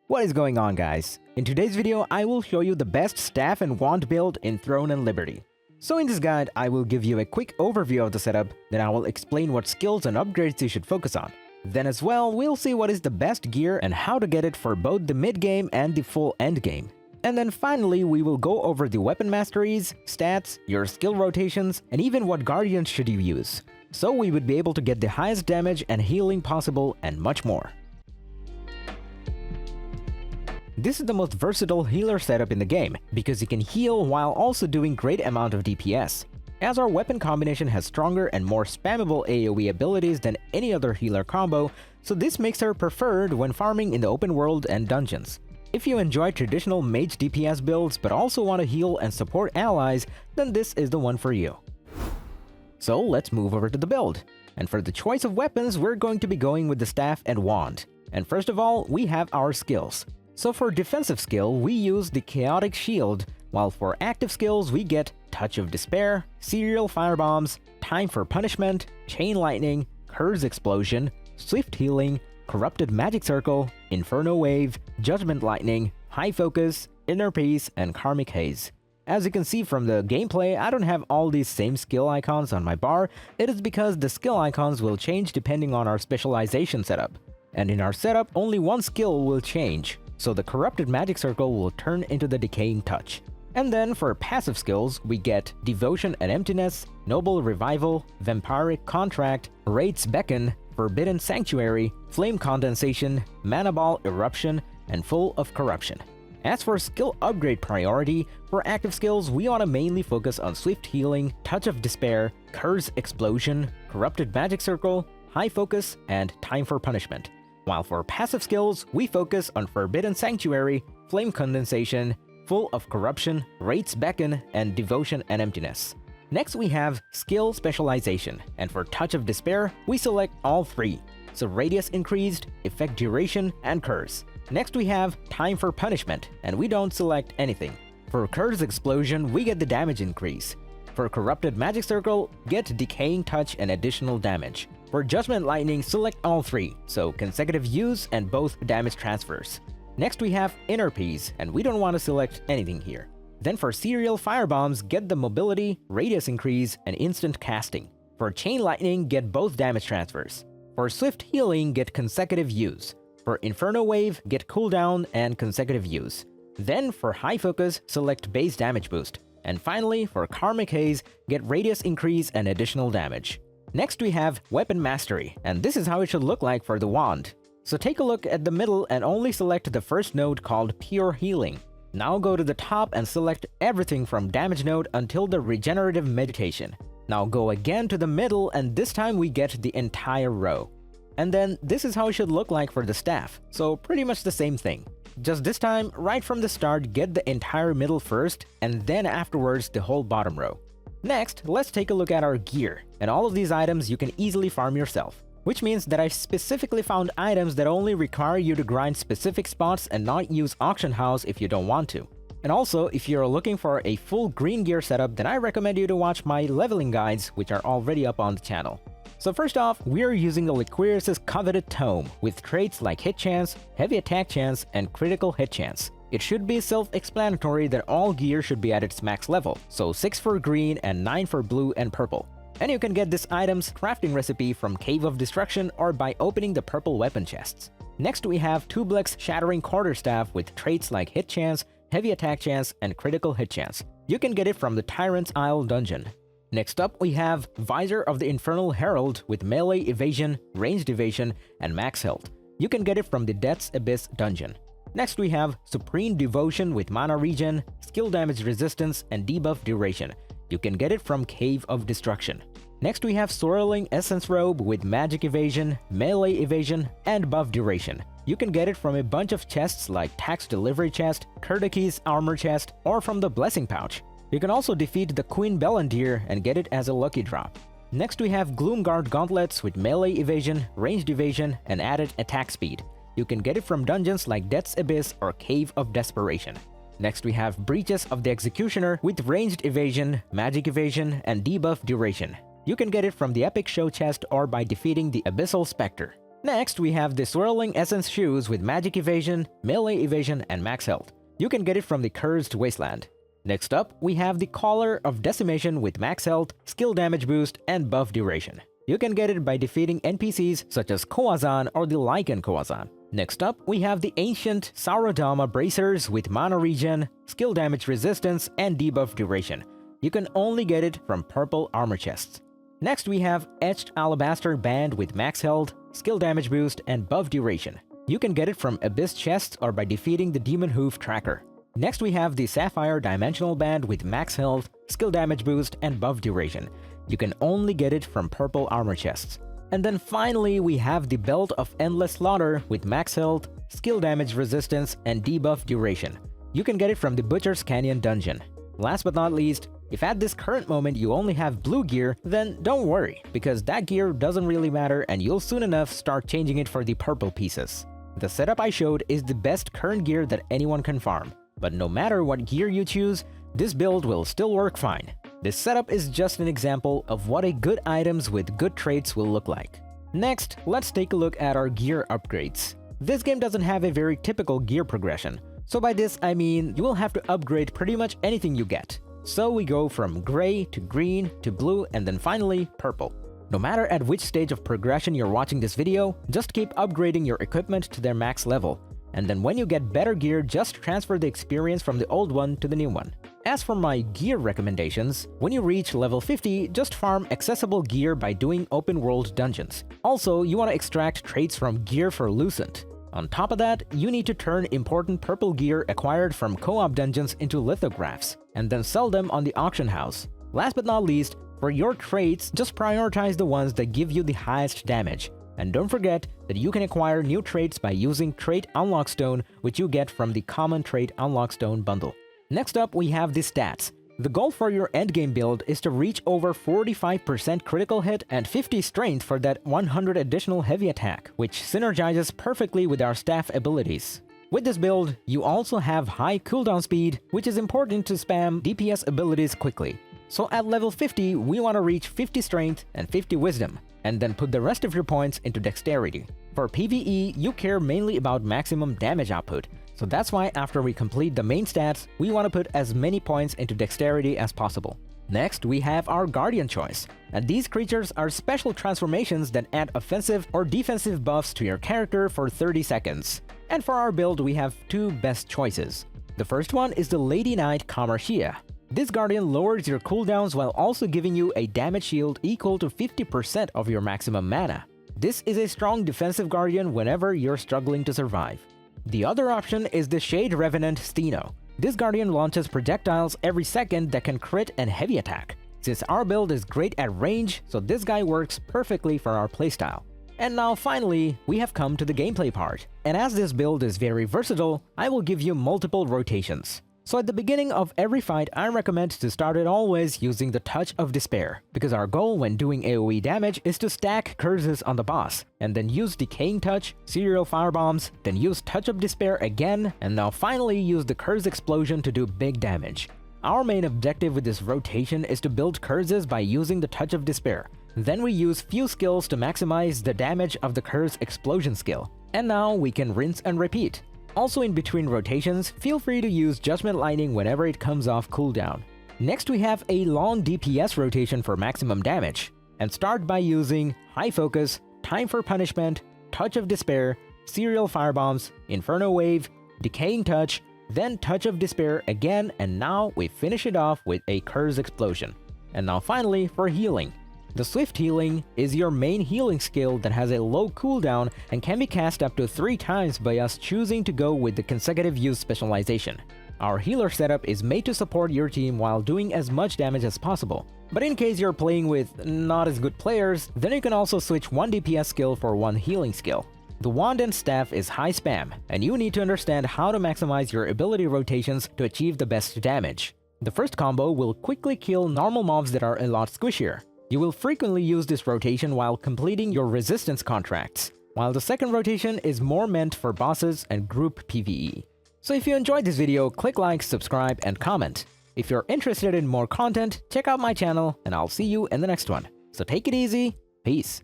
What is going on, guys? In today's video, I will show you the best staff and wand build in Throne and Liberty. So in this guide, I will give you a quick overview of the setup, then I will explain what skills and upgrades you should focus on. Then as well, we'll see what is the best gear and how to get it for both the mid-game and the full endgame. And then finally, we will go over the weapon masteries, stats, your skill rotations, and even what guardians should you use. So we would be able to get the highest damage and healing possible and much more. This is the most versatile healer setup in the game, because you can heal while also doing great amount of DPS. As our weapon combination has stronger and more spammable AoE abilities than any other healer combo, so this makes her preferred when farming in the open world and dungeons. If you enjoy traditional mage DPS builds but also want to heal and support allies, then this is the one for you. So let's move over to the build. And for the choice of weapons, we're going to be going with the staff and wand. And first of all, we have our skills. So for defensive skill, we use the Chaotic Shield, while for active skills we get Touch of Despair, Serial Firebombs, Time for Punishment, Chain Lightning, Curse Explosion, Swift Healing, Corrupted Magic Circle, Inferno Wave, Judgment Lightning, High Focus, Inner Peace, and Karmic Haze. As you can see from the gameplay, I don't have all these same skill icons on my bar. It is because the skill icons will change depending on our specialization setup. And in our setup, only one skill will change. So the Corrupted Magic Circle will turn into the Decaying Touch. And then for passive skills, we get Devotion and Emptiness, Noble Revival, Vampiric Contract, Wraith's Beacon, Forbidden Sanctuary, Flame Condensation, Mana Ball Eruption, and Full of Corruption. As for skill upgrade priority, for active skills, we want to mainly focus on Swift Healing, Touch of Despair, Curse Explosion, Corrupted Magic Circle, High Focus, and Time for Punishment. While for passive skills, we focus on Forbidden Sanctuary, Flame Condensation, Full of Corruption, Wraith's Beacon, and Devotion and Emptiness. Next we have Skill Specialization, and for Touch of Despair, we select all three. So Radius Increased, Effect Duration, and Curse. Next we have Time for Punishment, and we don't select anything. For Curse Explosion, we get the damage increase. For Corrupted Magic Circle, get Decaying Touch and additional damage. For Judgment Lightning, select all three, so consecutive use and both damage transfers. Next we have Inner Peace, and we don't want to select anything here. Then for Serial Firebombs, get the Mobility, Radius Increase, and Instant Casting. For Chain Lightning, get both damage transfers. For Swift Healing, get consecutive use. For Inferno Wave, get cooldown and consecutive use. Then for High Focus, select Base Damage Boost. And finally, for Karmic Haze, get Radius Increase and additional damage. Next we have Weapon Mastery, and this is how it should look like for the wand. So take a look at the middle and only select the first node called Pure Healing. Now go to the top and select everything from Damage node until the Regenerative Meditation. Now go again to the middle, and this time we get the entire row. And then this is how it should look like for the staff, so pretty much the same thing. Just this time, right from the start, get the entire middle first, and then afterwards the whole bottom row. Next, let's take a look at our gear, and all of these items you can easily farm yourself. Which means that I specifically found items that only require you to grind specific spots and not use auction house if you don't want to. And also, if you're looking for a full green gear setup, then I recommend you to watch my leveling guides, which are already up on the channel. So first off, we're using the Liquirius' coveted tome, with traits like hit chance, heavy attack chance, and critical hit chance. It should be self-explanatory that all gear should be at its max level, so 6 for green and 9 for blue and purple. And you can get this item's crafting recipe from Cave of Destruction or by opening the purple weapon chests. Next we have Tublex Shattering Quarterstaff with traits like hit chance, heavy attack chance, and critical hit chance. You can get it from the Tyrant's Isle dungeon. Next up we have Visor of the Infernal Herald with melee evasion, ranged evasion, and max health. You can get it from the Death's Abyss dungeon. Next we have Supreme Devotion with mana regen, skill damage resistance, and debuff duration. You can get it from Cave of Destruction. Next we have Swirling Essence Robe with magic evasion, melee evasion, and buff duration. You can get it from a bunch of chests like Tax Delivery Chest, Kurdaki's Armor Chest, or from the Blessing Pouch. You can also defeat the Queen Bellandir and get it as a lucky drop. Next we have Gloomguard Gauntlets with melee evasion, ranged evasion, and added attack speed. You can get it from dungeons like Death's Abyss or Cave of Desperation. Next we have Breaches of the Executioner with ranged evasion, magic evasion, and debuff duration. You can get it from the Epic Show chest or by defeating the Abyssal Spectre. Next, we have the Swirling Essence shoes with magic evasion, melee evasion, and max health. You can get it from the Cursed Wasteland. Next up, we have the Collar of Decimation with max health, skill damage boost, and buff duration. You can get it by defeating NPCs such as Koazan or the Lycan Koazan. Next up, we have the Ancient Saurodama Bracers with mana regen, skill damage resistance, and debuff duration. You can only get it from purple armor chests. Next, we have Etched Alabaster Band with max health, skill damage boost, and buff duration. You can get it from Abyss chests or by defeating the Demon Hoof Tracker. Next, we have the Sapphire Dimensional Band with max health, skill damage boost, and buff duration. You can only get it from purple armor chests. And then finally, we have the Belt of Endless Slaughter with max health, skill damage resistance, and debuff duration. You can get it from the Butcher's Canyon dungeon. Last but not least, if at this current moment you only have blue gear, then don't worry, because that gear doesn't really matter and you'll soon enough start changing it for the purple pieces. The setup I showed is the best current gear that anyone can farm, but no matter what gear you choose, this build will still work fine. This setup is just an example of what a good items with good traits will look like. Next, let's take a look at our gear upgrades. This game doesn't have a very typical gear progression, so by this I mean you will have to upgrade pretty much anything you get. So we go from gray to green to blue and then finally purple. No matter at which stage of progression you're watching this video, just keep upgrading your equipment to their max level. And then when you get better gear, just transfer the experience from the old one to the new one. As for my gear recommendations, when you reach level 50, just farm accessible gear by doing open world dungeons. Also, you want to extract traits from gear for Lucent. On top of that, you need to turn important purple gear acquired from co-op dungeons into lithographs, and then sell them on the auction house. Last but not least, for your traits, just prioritize the ones that give you the highest damage. And don't forget that you can acquire new traits by using Trait Unlock Stone, which you get from the Common Trait Unlock Stone bundle. Next up, we have the stats. The goal for your endgame build is to reach over 45% critical hit and 50 strength for that 100 additional heavy attack, which synergizes perfectly with our staff abilities. With this build, you also have high cooldown speed, which is important to spam DPS abilities quickly. So at level 50, we want to reach 50 strength and 50 wisdom, and then put the rest of your points into dexterity. For PVE, you care mainly about maximum damage output, so that's why after we complete the main stats, we want to put as many points into dexterity as possible. Next, we have our Guardian choice, and these creatures are special transformations that add offensive or defensive buffs to your character for 30 seconds. And for our build, we have two best choices. The first one is the Lady Knight Kamarshia. This Guardian lowers your cooldowns while also giving you a damage shield equal to 50% of your maximum mana. This is a strong defensive Guardian whenever you're struggling to survive. The other option is the Shade Revenant Steno. This Guardian launches projectiles every second that can crit and heavy attack. Since our build is great at range, so this guy works perfectly for our playstyle. And now finally, we have come to the gameplay part. And as this build is very versatile, I will give you multiple rotations. So at the beginning of every fight, I recommend to start it always using the Touch of Despair, because our goal when doing AoE damage is to stack curses on the boss, and then use Decaying Touch, Serial Firebombs, then use Touch of Despair again, and now finally use the Curse Explosion to do big damage. Our main objective with this rotation is to build curses by using the Touch of Despair. Then we use few skills to maximize the damage of the Curse Explosion skill. And now we can rinse and repeat. Also in between rotations, feel free to use Judgment Lightning whenever it comes off cooldown. Next we have a long DPS rotation for maximum damage, and start by using High Focus, Time for Punishment, Touch of Despair, Serial Firebombs, Inferno Wave, Decaying Touch, then Touch of Despair again, and now we finish it off with a Curse Explosion. And now finally for healing. The Swift Healing is your main healing skill that has a low cooldown and can be cast up to 3 times by us choosing to go with the consecutive use specialization. Our healer setup is made to support your team while doing as much damage as possible. But in case you're playing with not as good players, then you can also switch one DPS skill for one healing skill. The Wand and Staff is high spam, and you need to understand how to maximize your ability rotations to achieve the best damage. The first combo will quickly kill normal mobs that are a lot squishier. You will frequently use this rotation while completing your resistance contracts, while the second rotation is more meant for bosses and group PvE. So if you enjoyed this video, click like, subscribe, and comment. If you're interested in more content, check out my channel, and I'll see you in the next one. So take it easy, peace.